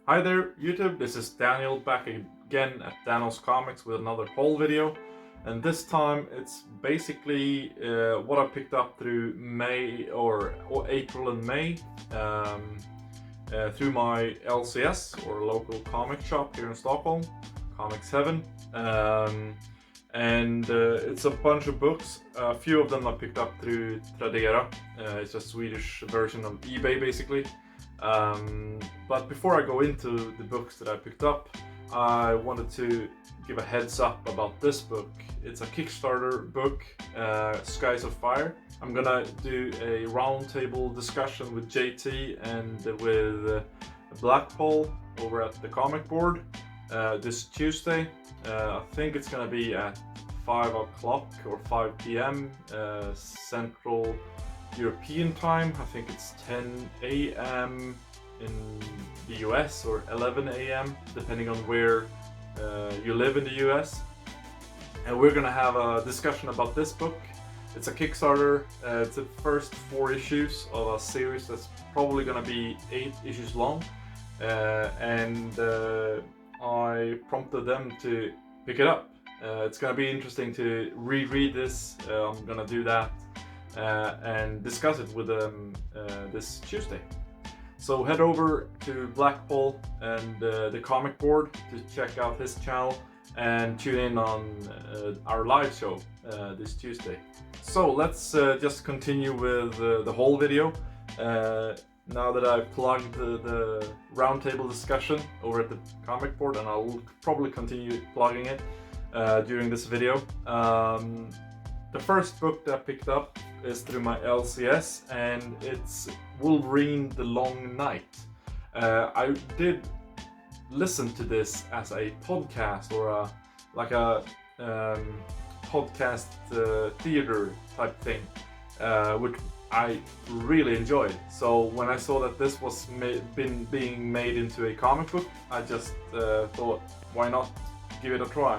Hi there YouTube, this is Daniel back again at Daniel's Comics with another haul video, and this time it's basically what I picked up through May or April and May through my LCS or local comic shop here in Stockholm, Comics Heaven, and it's a bunch of books. A few of them I picked up through Tradera. It's a Swedish version of eBay basically. But before I go into the books that I picked up, I wanted to give a heads up about this book. It's a Kickstarter book, Skies of Fire. I'm gonna do a roundtable discussion with JT and with Blackpool over at the comic board this Tuesday. I think it's gonna be at 5 o'clock or 5 p.m. Central European time. I think it's 10 a.m. in the US or 11 a.m. depending on where you live in the US. And we're gonna have a discussion about this book. It's a Kickstarter. It's the first 4 issues of a series that's probably gonna be 8 issues long. And I prompted them to pick it up. It's gonna be interesting to reread this. I'm gonna do that and discuss it with them this Tuesday. So head over to Blackpool and the comic board to check out his channel and tune in on our live show this Tuesday. So let's just continue with the whole video. Now that I've plugged the roundtable discussion over at the comic board, and I'll probably continue plugging it during this video. The first book that I picked up is through my LCS, and it's Wolverine: The Long Night. I did listen to this as a podcast or a podcast theater type thing, which I really enjoyed. So when I saw that this was being made into a comic book, I just thought, why not give it a try,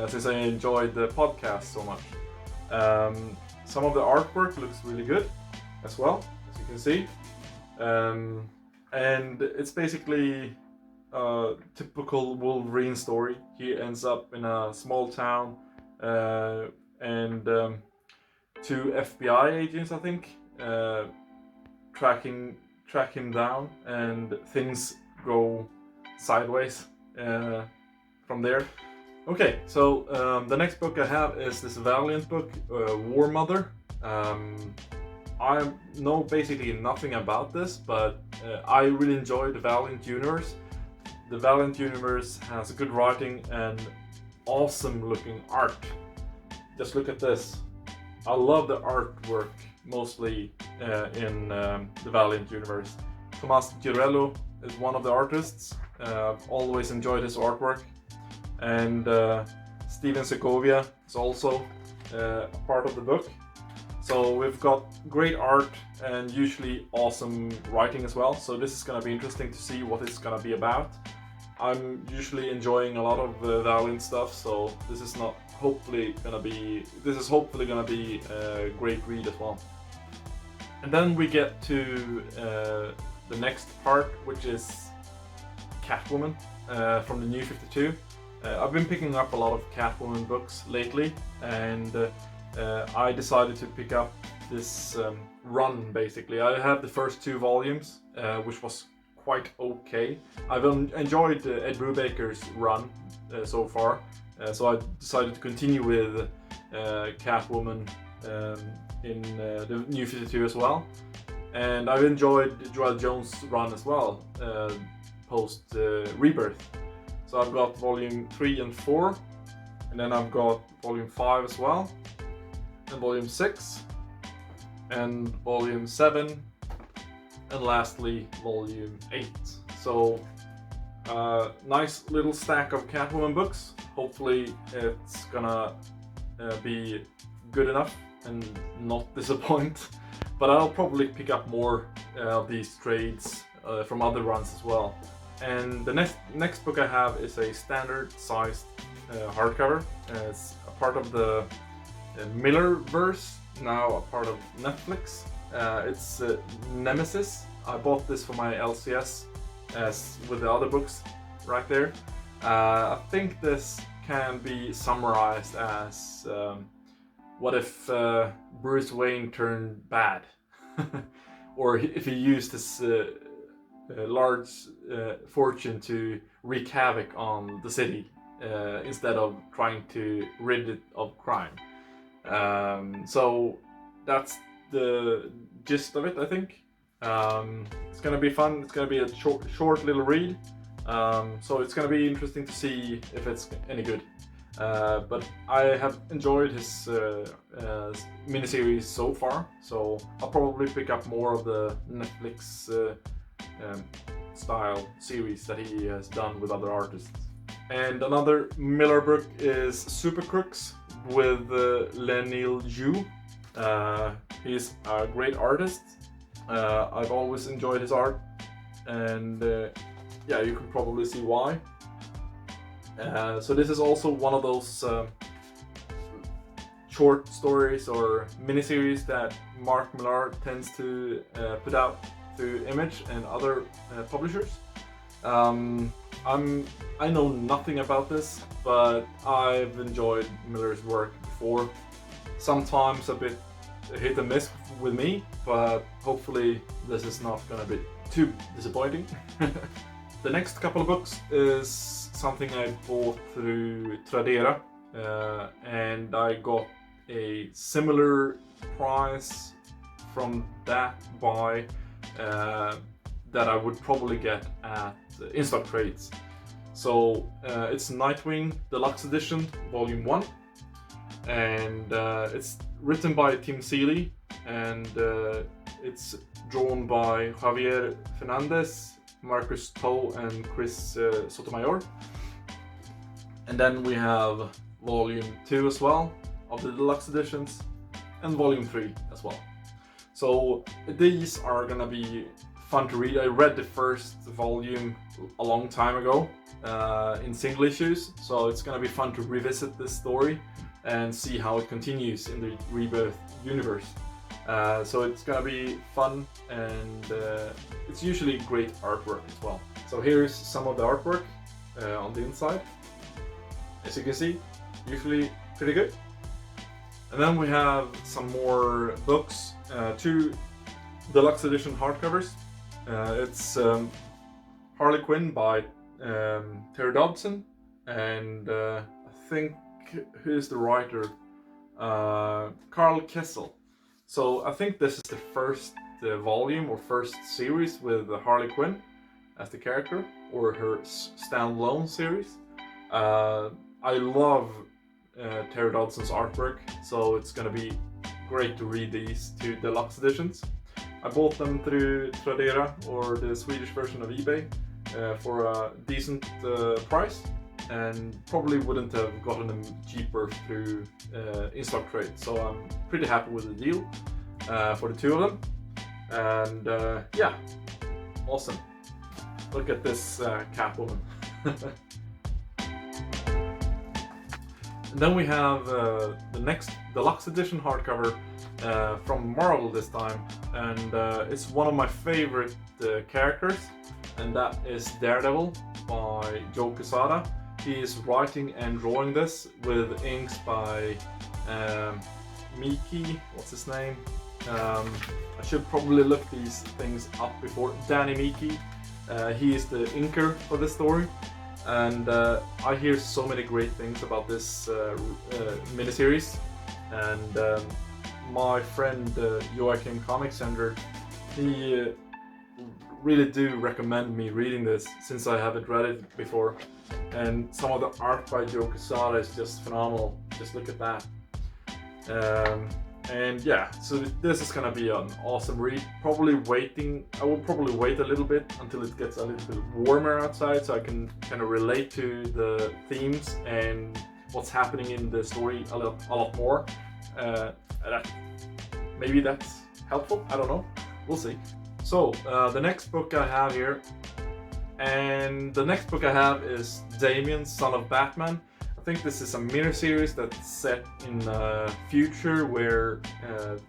since I enjoyed the podcast so much. Some of the artwork looks really good as well, as you can see. And it's basically a typical Wolverine story. He ends up in a small town and 2 FBI agents, I think, track him down, and things go sideways from there. Okay, so the next book I have is this Valiant book, War Mother. I know basically nothing about this, but I really enjoy the Valiant universe. The Valiant universe has good writing and awesome looking art. Just look at this. I love the artwork mostly in the Valiant universe. Tomas Girello is one of the artists. I've always enjoyed his artwork. And Steven Segovia is also a part of the book. So we've got great art and usually awesome writing as well. So this is going to be interesting to see what it's going to be about. I'm usually enjoying a lot of Valiant stuff, so this is hopefully going to be a great read as well. And then we get to the next part, which is Catwoman from the New 52. I've been picking up a lot of Catwoman books lately, and I decided to pick up this run basically. I have the first 2 volumes, which was quite okay. I've enjoyed Ed Brubaker's run so far, so I decided to continue with Catwoman in the New 52 as well. And I've enjoyed Joelle Jones' run as well, post Rebirth. So I've got volume 3 and 4, and then I've got volume 5 as well, and volume 6, and volume 7, and lastly volume 8. So nice little stack of Catwoman books. Hopefully it's gonna be good enough and not disappoint. But I'll probably pick up more of these trades from other runs as well. And the next book I have is a standard sized hardcover. It's a part of the Millar verse, now a part of Netflix. It's Nemesis. I bought this for my LCS as with the other books right there. I think this can be summarized as what if Bruce Wayne turned bad, or if he used his large fortune to wreak havoc on the city instead of trying to rid it of crime. So that's the gist of it, I think. It's gonna be fun. It's gonna be a short little read. So it's gonna be interesting to see if it's any good. But I have enjoyed his miniseries so far, so I'll probably pick up more of the Netflix style series that he has done with other artists. And another Millar book is Super Crooks with Lenil Yu. He's a great artist. I've always enjoyed his art, and yeah, you can probably see why. So this is also one of those short stories or miniseries that Mark Millar tends to put out through Image and other publishers. I know nothing about this, but I've enjoyed Millar's work before. Sometimes a bit hit and miss with me, but hopefully this is not gonna be too disappointing. The next couple of books is something I bought through Tradera, and I got a similar price from that buy that I would probably get at in-stock trades. So it's Nightwing Deluxe Edition Volume 1, and it's written by Tim Seeley, and it's drawn by Javier Fernandez, Marcus Toe, and Chris Sotomayor. And then we have Volume 2 as well of the Deluxe Editions, and Volume 3 as well. So these are gonna be fun to read. I read the first volume a long time ago in single issues, so it's gonna be fun to revisit this story and see how it continues in the Rebirth universe. So it's gonna be fun, and it's usually great artwork as well. So here's some of the artwork on the inside. As you can see, usually pretty good. And then we have some more books, 2 deluxe edition hardcovers. It's Harlequin by Terry Dodson, and I think who's the writer? Carl Kessel. So I think this is the first volume or first series with Harley Quinn as the character, or her standalone series. I love Terry Dodson's artwork, so it's gonna be great to read these 2 deluxe editions. I bought them through Tradera, or the Swedish version of eBay, for a decent price, and probably wouldn't have gotten them cheaper through in-stock trade. So I'm pretty happy with the deal for the 2 of them. And yeah, awesome. Look at this Catwoman. And then we have the next deluxe edition hardcover from Marvel this time, and it's one of my favorite characters, and that is Daredevil by Joe Quesada. He is writing and drawing this with inks by Miki, what's his name? I should probably look these things up before. Danny Miki. He is the inker for this story, and I hear so many great things about this miniseries. And my friend Joachim Comic Center, he really do recommend me reading this since I haven't read it before. And some of the art by Joe Quesada is just phenomenal. Just look at that. And yeah, so this is gonna be an awesome read. I will probably wait a little bit until it gets a little bit warmer outside, so I can kind of relate to the themes and what's happening in the story a lot more. Maybe that's helpful, I don't know, we'll see. So the next book I have here, and the next book I have is Damians Son of Batman. I think this is a miniseries that's set in a future where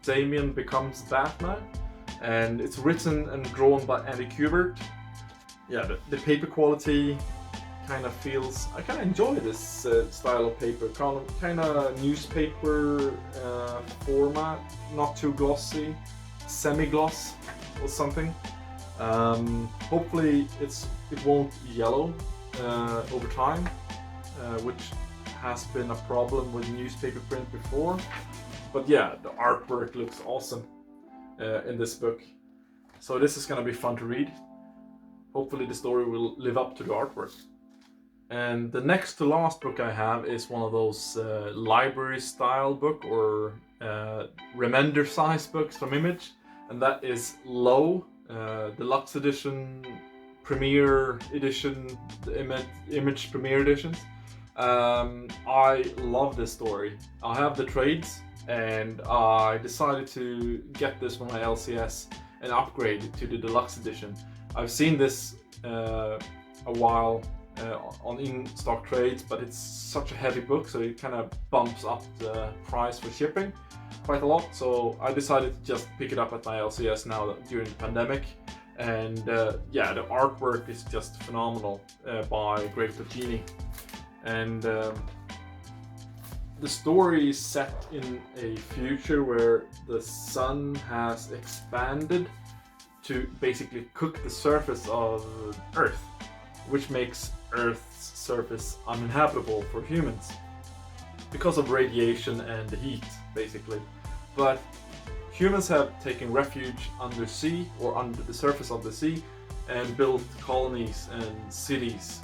Damian becomes Batman, and it's written and drawn by Andy Kubert. yeah, the paper quality kind of feels. I kind of enjoy this style of paper, kind of newspaper format, not too glossy, semi-gloss or something. Hopefully it won't yellow over time, which has been a problem with newspaper print before. But yeah, the artwork looks awesome in this book. So this is gonna be fun to read. Hopefully the story will live up to the artwork. And the next to last book I have is one of those library style book or remender size books from Image, and that is Low, deluxe edition, premiere edition, the Image premiere editions. I love this story. I have the trades, and I decided to get this for my LCS and upgrade it to the deluxe edition. I've seen this a while on in-stock trades, but it's such a heavy book, so it kind of bumps up the price for shipping quite a lot. So I decided to just pick it up at my LCS now during the pandemic. And yeah, the artwork is just phenomenal by Greg Tocchini. And the story is set in a future where the sun has expanded to basically cook the surface of Earth, which makes Earth's surface uninhabitable for humans because of radiation and the heat, basically. But humans have taken refuge under sea or under the surface of the sea and built colonies and cities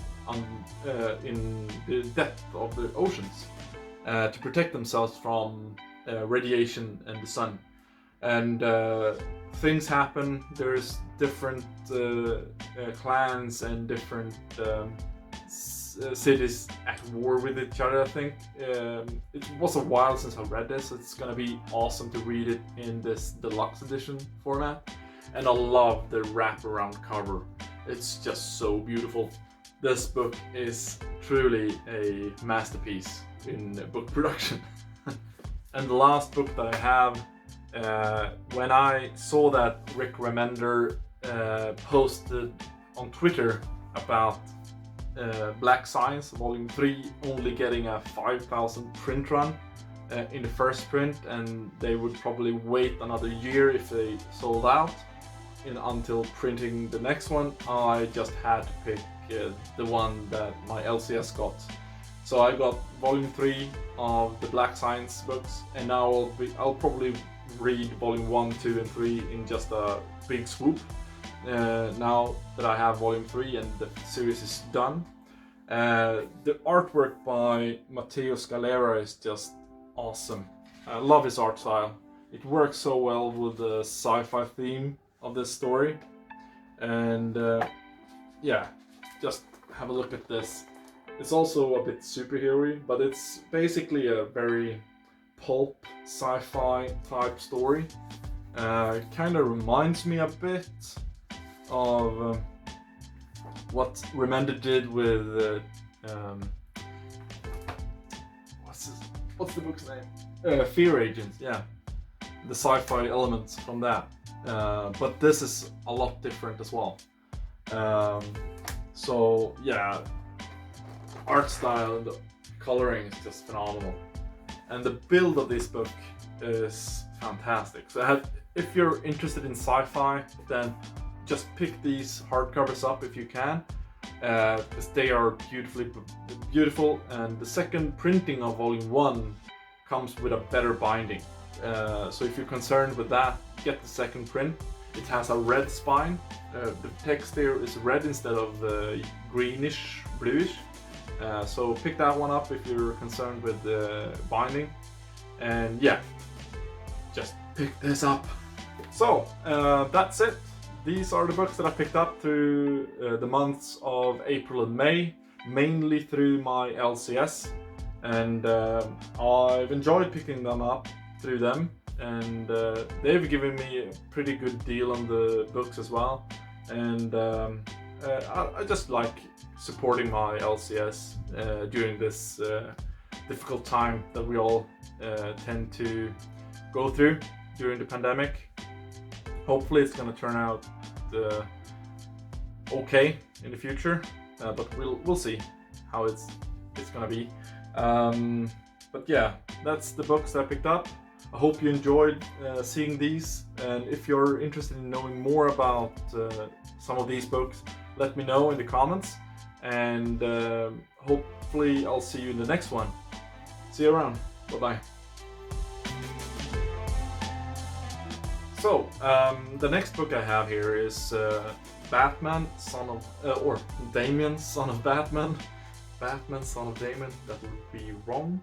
in the depth of the oceans to protect themselves from radiation and the sun. And things happen. There's different clans and different cities at war with each other, I think. It was a while since I read this. It's gonna be awesome to read it in this deluxe edition format. And I love the wraparound cover. It's just so beautiful. This book is truly a masterpiece in book production. And the last book that I have, when I saw that Rick Remender posted on Twitter about Black Science Volume 3 only getting a 5,000 print run in the first print, and they would probably wait another year if they sold out until printing the next one, I just had to pick the one that my LCS got. So I got Volume 3 of the Black Science books, and now I'll probably read Volume 1, 2 and 3 in just a big swoop. Now that I have Volume 3 and the series is done. The artwork by Matteo Scalera is just awesome. I love his art style. It works so well with the sci-fi theme of this story. And yeah, just have a look at this. It's also a bit superhero-y, but it's basically a very pulp sci-fi type story. It kind of reminds me a bit of what Remender did with what's the book's name? Fear Agents, yeah. The sci-fi elements from that. But this is a lot different as well. So yeah, art style and the coloring is just phenomenal. And the build of this book is fantastic. So if you're interested in sci-fi, then just pick these hardcovers up if you can, because they are beautiful. And the second printing of Volume 1 comes with a better binding. So if you're concerned with that, get the second print. It has a red spine. The text there is red instead of greenish, bluish. So pick that one up if you're concerned with the binding. And yeah, just pick this up. So that's it. These are the books that I picked up through the months of April and May, mainly through my LCS. And I've enjoyed picking them up through them. And they've given me a pretty good deal on the books as well. And I just like supporting my LCS during this difficult time that we all tend to go through during the pandemic. Hopefully it's going to turn out okay in the future, but we'll see how it's gonna be. But yeah, that's the books that I picked up. I hope you enjoyed seeing these, and if you're interested in knowing more about some of these books, let me know in the comments, and hopefully I'll see you in the next one. See you around. Bye bye. So, the next book I have here is Batman, Son of, or Damians, Son of Batman. Batman, Son of Damon, that would be wrong.